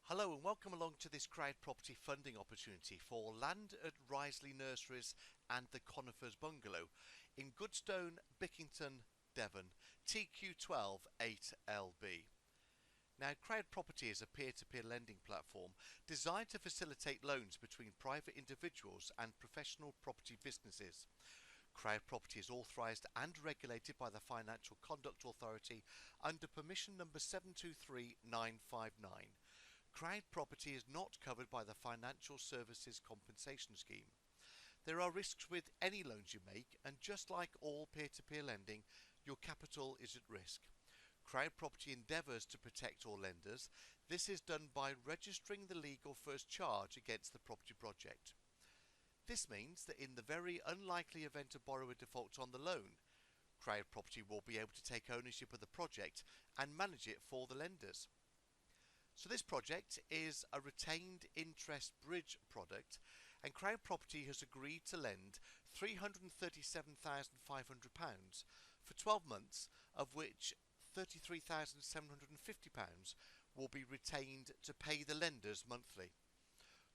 Hello and welcome along to this CrowdProperty funding opportunity for land at Riseley Nurseries and the Conifers Bungalow in Goodstone, Bickington, Devon, TQ12 8LB. Now, CrowdProperty is a peer-to-peer lending platform designed to facilitate loans between private individuals and professional property businesses. CrowdProperty is authorised and regulated by the Financial Conduct Authority under permission number 723959. CrowdProperty is not covered by the Financial Services Compensation Scheme. There are risks with any loans you make, and just like all peer-to-peer lending, your capital is at risk. CrowdProperty endeavours to protect all lenders. This is done by registering the legal first charge against the property project. This means that in the very unlikely event a borrower defaults on the loan, CrowdProperty will be able to take ownership of the project and manage it for the lenders. So this project is a retained interest bridge product, and CrowdProperty has agreed to lend £337,500 for 12 months, of which £33,750 will be retained to pay the lenders monthly.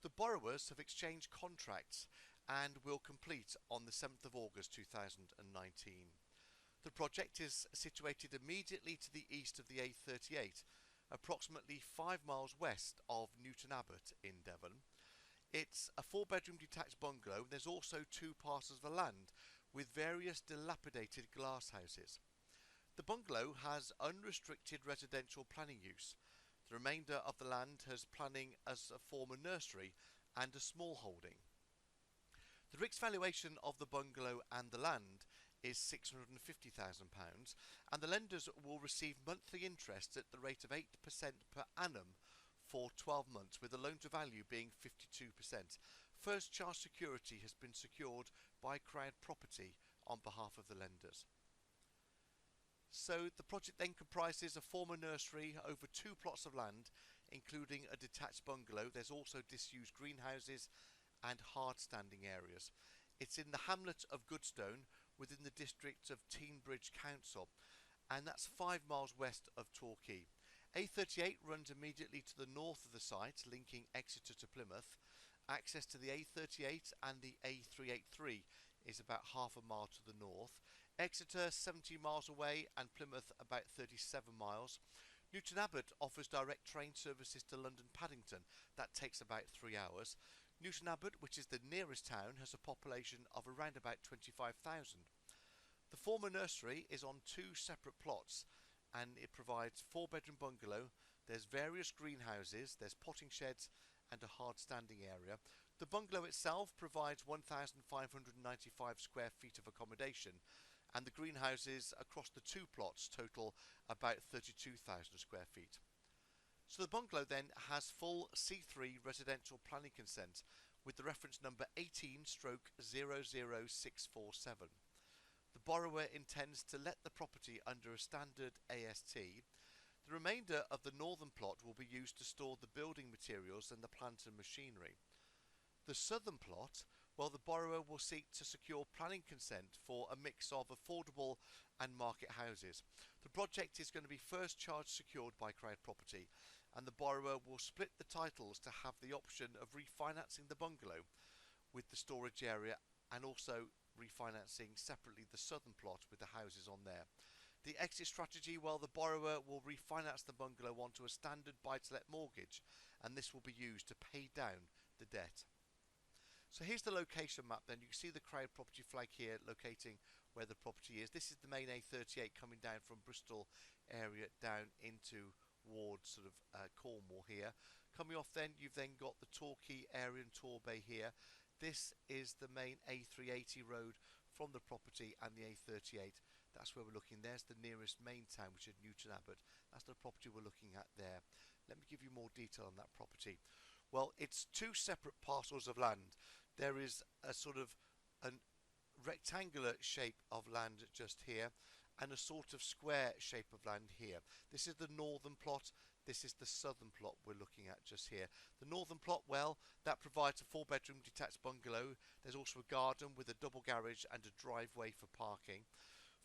The borrowers have exchanged contracts and will complete on the 7th of August 2019. The project is situated immediately to the east of the A38, approximately 5 miles west of Newton Abbot in Devon. It's a 4-bedroom detached bungalow. There's also 2 parcels of land with various dilapidated glass houses. The bungalow has unrestricted residential planning use. The remainder of the land has planning as a former nursery and a small holding. The risk valuation of the bungalow and the land is £650,000, and the lenders will receive monthly interest at the rate of 8% per annum for 12 months, with the loan to value being 52%. First charge security has been secured by CrowdProperty on behalf of the lenders. So the project then comprises a former nursery over 2 plots of land, including a detached bungalow. There's also disused greenhouses and hard standing areas. It's in the hamlet of Goodstone within the district of Teignbridge Council, and that's 5 miles west of Torquay. A38 runs immediately to the north of the site, linking Exeter to Plymouth. Access to the A38 and the A383 is about half a mile to the north. Exeter 70 miles away and Plymouth about 37 miles. Newton Abbot offers direct train services to London Paddington. That takes about 3 hours. Newton Abbot, which is the nearest town, has a population of around about 25,000. The former nursery is on 2 separate plots, and it provides 4-bedroom bungalow. There's various greenhouses, there's potting sheds and a hard standing area. The bungalow itself provides 1,595 square feet of accommodation, and the greenhouses across the 2 plots total about 32,000 square feet. So the bungalow then has full C3 residential planning consent with the reference number 18/00647. The borrower intends to let the property under a standard AST. The remainder of the northern plot will be used to store the building materials and the plant and machinery. The southern plot, well, the borrower will seek to secure planning consent for a mix of affordable and market houses. The project is going to be first charge secured by CrowdProperty, and the borrower will split the titles to have the option of refinancing the bungalow with the storage area and also refinancing separately the southern plot with the houses on there. The exit strategy, well, the borrower will refinance the bungalow onto a standard buy-to-let mortgage, and this will be used to pay down the debt. So here's the location map then. You can see the CrowdProperty flag here locating where the property is. This is the main A38 coming down from Bristol area down into towards sort of Cornwall here. Coming off then, you've then got the Torquay area and Torbay here. This is the main A380 road from the property and the A38. That's where we're looking. There's the nearest main town, which is Newton Abbot. That's the property we're looking at there. Let me give you more detail on that property. Well, it's 2 separate parcels of land. There is a sort of a rectangular shape of land just here and a sort of square shape of land here. This is the northern plot. This is the southern plot we're looking at just here. The northern plot, well, that provides a 4-bedroom detached bungalow. There's also a garden with a double garage and a driveway for parking.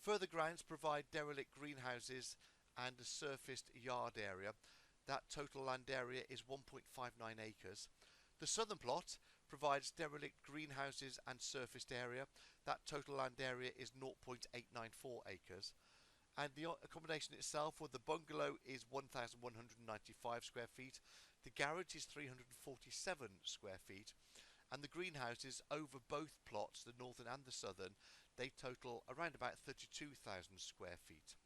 Further grounds provide derelict greenhouses and a surfaced yard area. That total land area is 1.59 acres. The southern plot provides derelict greenhouses and surfaced area. That total land area is 0.894 acres. And the accommodation itself, or the bungalow, is 1,195 square feet. The garage is 347 square feet. And the greenhouses over both plots, the northern and the southern, they total around about 32,000 square feet.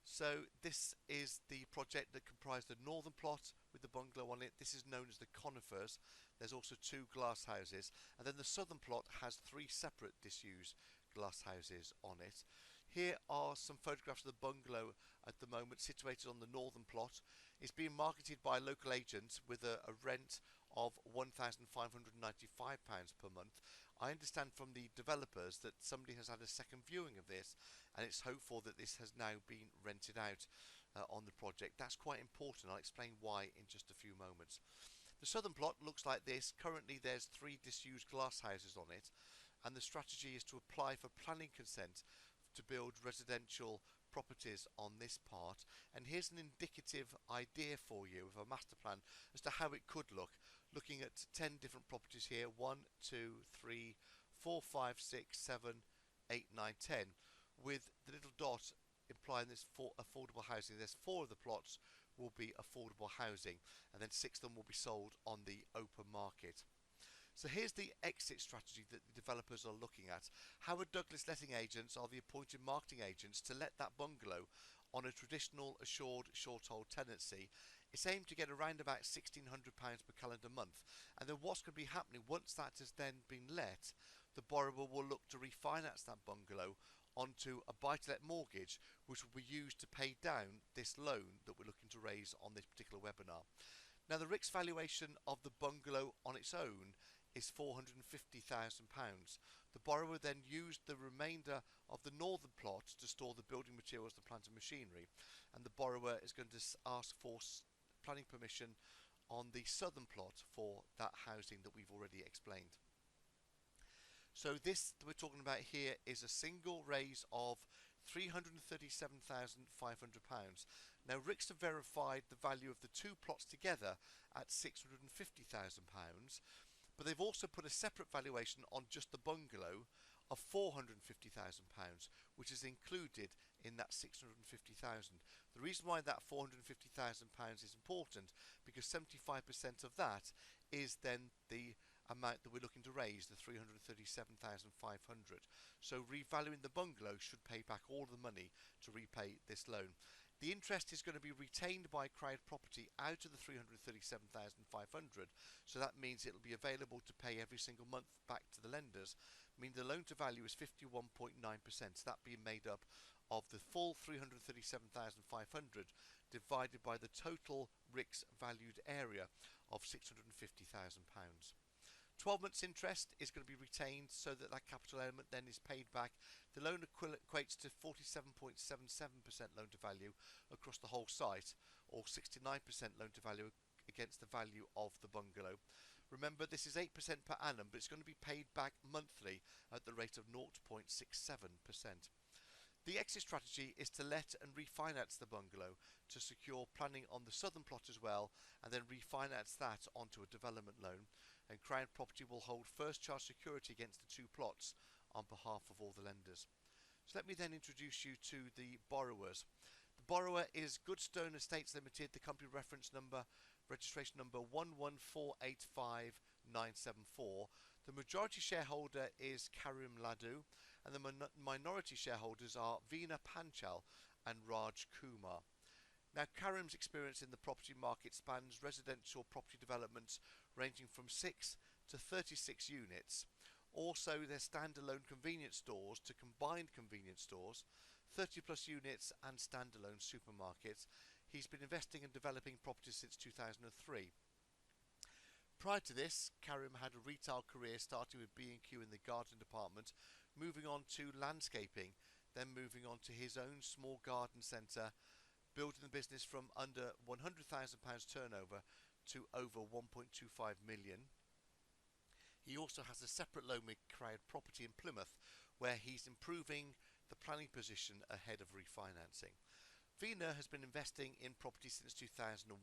So this is the project that comprised the northern plot with the bungalow on it. This is known as the Conifers. There's also 2 glass houses, and then the southern plot has 3 separate disused glass houses on it. Here are some photographs of the bungalow at the moment, situated on the northern plot. It's being marketed by a local agent with a rent of £1,595 per month. I understand from the developers that somebody has had a second viewing of this, and it's hopeful that this has now been rented out on the project. That's quite important. I'll explain why in just a few moments. The southern plot looks like this. Currently there's 3 disused glass houses on it, and the strategy is to apply for planning consent to build residential properties on this part. And here's an indicative idea for you of a master plan as to how it could look, looking at 10 different properties here: 1, 2, 3, 4, 5, 6, 7, 8, 9, 10, with the little dot implying this for affordable housing. There's 4 of the plots will be affordable housing, and then 6 of them will be sold on the open market. So here's the exit strategy that the developers are looking at. Howard Douglas letting agents are the appointed marketing agents to let that bungalow on a traditional assured short-hold tenancy. It's aimed to get around about £1,600 per calendar month. And then what's going to be happening once that has then been let, the borrower will look to refinance that bungalow onto a buy-to-let mortgage, which will be used to pay down this loan that we're looking to raise on this particular webinar. Now, the RICS valuation of the bungalow on its own is £450,000. The borrower then used the remainder of the northern plot to store the building materials, the plant and machinery, and the borrower is going to ask for planning permission on the southern plot for that housing that we've already explained. So this that we're talking about here is a single raise of £337,500. Now, RICS have verified the value of the 2 plots together at £650,000, but they've also put a separate valuation on just the bungalow of £450,000, which is included in that £650,000. The reason why that £450,000 is important, because 75% of that is then the amount that we're looking to raise, the £337,500. So revaluing the bungalow should pay back all the money to repay this loan. The interest is going to be retained by CrowdProperty out of the £337,500, so that means it will be available to pay every single month back to the lenders. I mean, the loan to value is 51.9%, so that being made up of the full £337,500 divided by the total RICS valued area of £650,000. 12 months interest is going to be retained so that that capital element then is paid back. The loan equates to 47.77% loan to value across the whole site, or 69% loan to value against the value of the bungalow. Remember, this is 8% per annum, but it's going to be paid back monthly at the rate of 0.67%. The exit strategy is to let and refinance the bungalow to secure planning on the southern plot as well, and then refinance that onto a development loan. And CrowdProperty will hold first charge security against the 2 plots on behalf of all the lenders. So let me then introduce you to the borrowers. The borrower is Goodstone Estates Limited, the company reference number, registration number 1148594. The majority shareholder is Karim Laddu, and the minority shareholders are Veena Panchal and Raj Kumar. Now, Karim's experience in the property market spans residential property developments ranging from 6 to 36 units. Also, their standalone convenience stores to combined convenience stores, 30 plus units and standalone supermarkets. He's been investing and developing properties since 2003. Prior to this, Karim had a retail career starting with B&Q in the garden department, moving on to landscaping, then moving on to his own small garden centre, building the business from under £100,000 turnover to over 1.25 million. He also has a separate loan with CrowdProperty in Plymouth, where he's improving the planning position ahead of refinancing. Vina has been investing in property since 2001.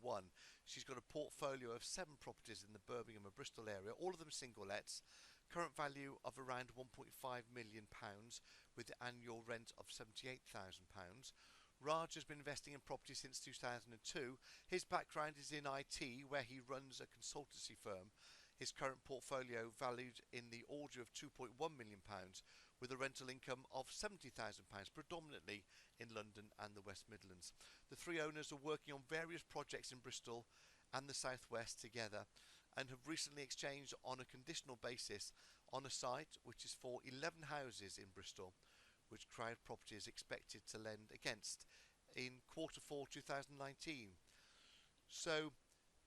She's got a portfolio of 7 properties in the Birmingham and Bristol area, all of them single lets, current value of around £1.5 million with the annual rent of £78,000. Raj has been investing in property since 2002. His background is in IT, where he runs a consultancy firm. His current portfolio valued in the order of £2.1 million with a rental income of £70,000, predominantly in London and the West Midlands. The 3 owners are working on various projects in Bristol and the Southwest together and have recently exchanged on a conditional basis on a site which is for 11 houses in Bristol, which CrowdProperty is expected to lend against in Q4 2019. So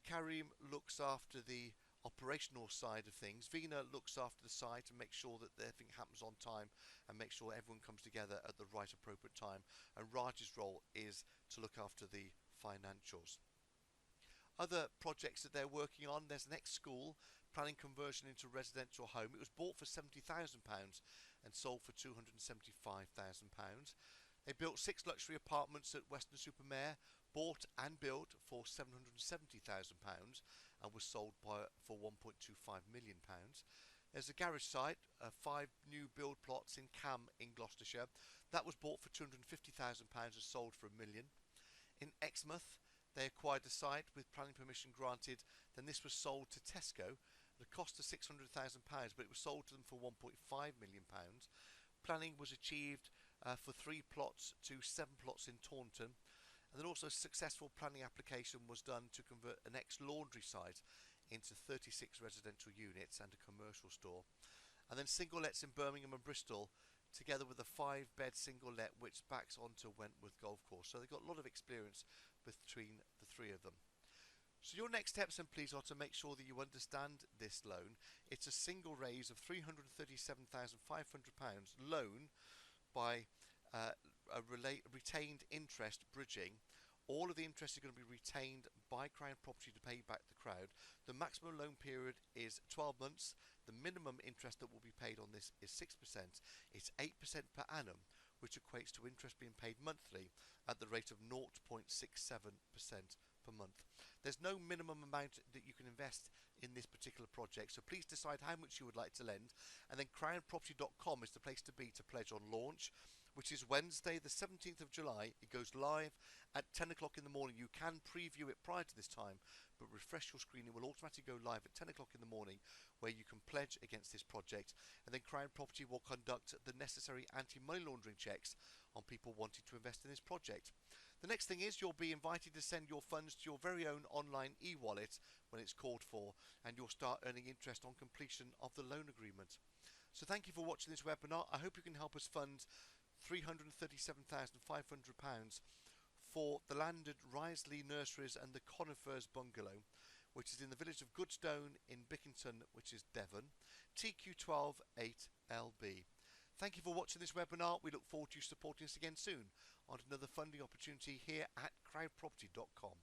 Karim looks after the operational side of things. Vina looks after the site and makes sure that everything happens on time and makes sure everyone comes together at the right appropriate time. And Raj's role is to look after the financials. Other projects that they're working on, there's an ex-school planning conversion into residential home. It was bought for £70,000 and sold for £275,000. They built 6 luxury apartments at Weston-super-Mare, bought and built for £770,000 and was sold for £1.25 million. There's a garage site, 5 new build plots in Cam in Gloucestershire. That was bought for £250,000 and sold for £1 million. In Exmouth, they acquired the site with planning permission granted. Then this was sold to Tesco at a cost of £600,000, but it was sold to them for £1.5 million. Planning was achieved for 3 plots to 7 plots in Taunton. And then also a successful planning application was done to convert an ex-laundry site into 36 residential units and a commercial store. And then single lets in Birmingham and Bristol, together with a 5-bed single let which backs onto Wentworth Golf Course. So they've got a lot of experience between the 3 of them. So your next steps then please are to make sure that you understand this loan. It's a single raise of £337,500 loan by a retained interest bridging. All of the interest is going to be retained by CrowdProperty to pay back the crowd. The maximum loan period is 12 months. The minimum interest that will be paid on this is 6%. It's 8% per annum, which equates to interest being paid monthly at the rate of 0.67% per month. There's no minimum amount that you can invest in this particular project, so please decide how much you would like to lend, and then CrowdProperty.com is the place to be to pledge on launch, which is Wednesday the 17th of July. It goes live at 10 o'clock in the morning. You can preview it prior to this time, but refresh your screen. It will automatically go live at 10 o'clock in the morning, where you can pledge against this project, and then CrowdProperty will conduct the necessary anti-money laundering checks on people wanting to invest in this project. The next thing is you'll be invited to send your funds to your very own online e-wallet when it's called for, and you'll start earning interest on completion of the loan agreement. So thank you for watching this webinar. I hope you can help us fund £337,500 for the land at Riseley Nurseries and the Conifers Bungalow, which is in the village of Goodstone in Bickington, which is Devon, TQ12 8LB. Thank you for watching this webinar. We look forward to you supporting us again soon on another funding opportunity here at crowdproperty.com.